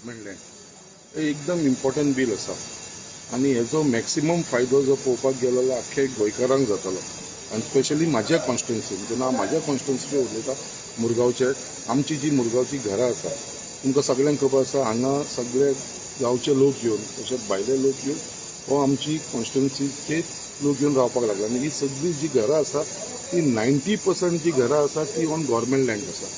Government land हे एकदम important bill आसा आनी हेजो मॅक्सिमम फायदो जो पळोवपाक गेलो जाल्यार आख्खे गोंयकारांक जातलो आनी स्पेशली म्हाज्या कॉन्स्टिट्युन्सीन जेन्ना हांव म्हाज्या कॉन्स्टिट्युन्सीचेर उलयता मुरगांवचेर आमची जी मुरगांवची घरां आसा तुमकां सगळ्यांक खबर आसा हांगा सगळे गांवचे लोक येवन तशेंच भायले लोक येवन हो आमची कॉन्स्टिट्युन्सीचे लोक येवन रावपाक लागला आनी ही सगळी जी घरां आसा ती 90% जी घरां आसा ती ऑन गव्हर्मेंट लँड आसा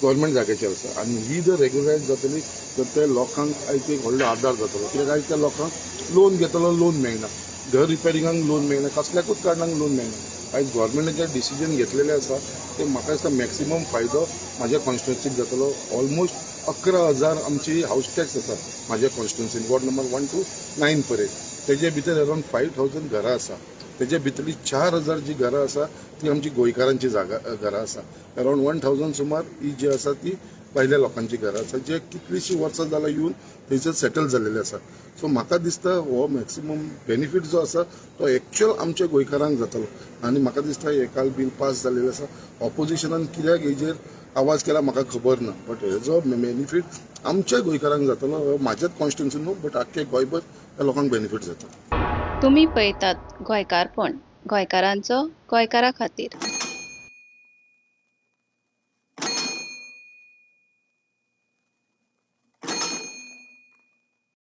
गव्हर्मेंट जाग्याचेर आसा आनी ही जर रेग्युलरायज जातली तर ते लोकांक आयज एक व्हडलो आदार जातलो कित्याक आयज त्या लोकांक लोन घेतलो लोन मेळना घर रिपेरिंगाक लोन मेळना कसल्याकूच कारणाक लोन मेळना आयज गव्हर्मेंटाचे डिसिजन घेतलेले आसा ते म्हाका दिसता मॅक्सिमम फायदो म्हाज्या कॉन्स्टिट्युन्सीक जातलो ऑलमोस्ट 11,000 आमची हाऊस टॅक्स आसा म्हाज्या कॉन्स्टिट्युन्सीन वॉर्ड नंबर 1 to 9 पर्यंत तेजे भितर अरावंड 5,000 घरां आसा तेजे भितरली 4,000 जी घरां आसा ती आमची गोंयकारांची घरां आसा अरावंड 1,000 सुमार ही जी आसा ती भायल्या लोकांची घरां आसा जे कितलीशीं वर्सां जाल्यार येवन थंयसर सेटल जाल्लेले आसा सो म्हाका दिसता हो मॅक्सिमम बेनिफीट जो आसा तो एक्चुअल आमच्या गोंयकारांक जातलो आनी म्हाका दिसता हे काल बील पास जाल्लेलें आसा ऑपोजिशनान कित्याक हेजेर आवाज केला म्हाका खबर ना बट हेजो बेनिफीट आमच्या गोंयकारांक जातलो म्हाज्याच कॉन्स्टिट्युन्सीन न्हू बट आख्खे गोंयभर त्या लोकांक बेनिफीट जाता तुम्ही पळयतात गोंयकारपण गोंयकारांचो गोंयकारा खातीर।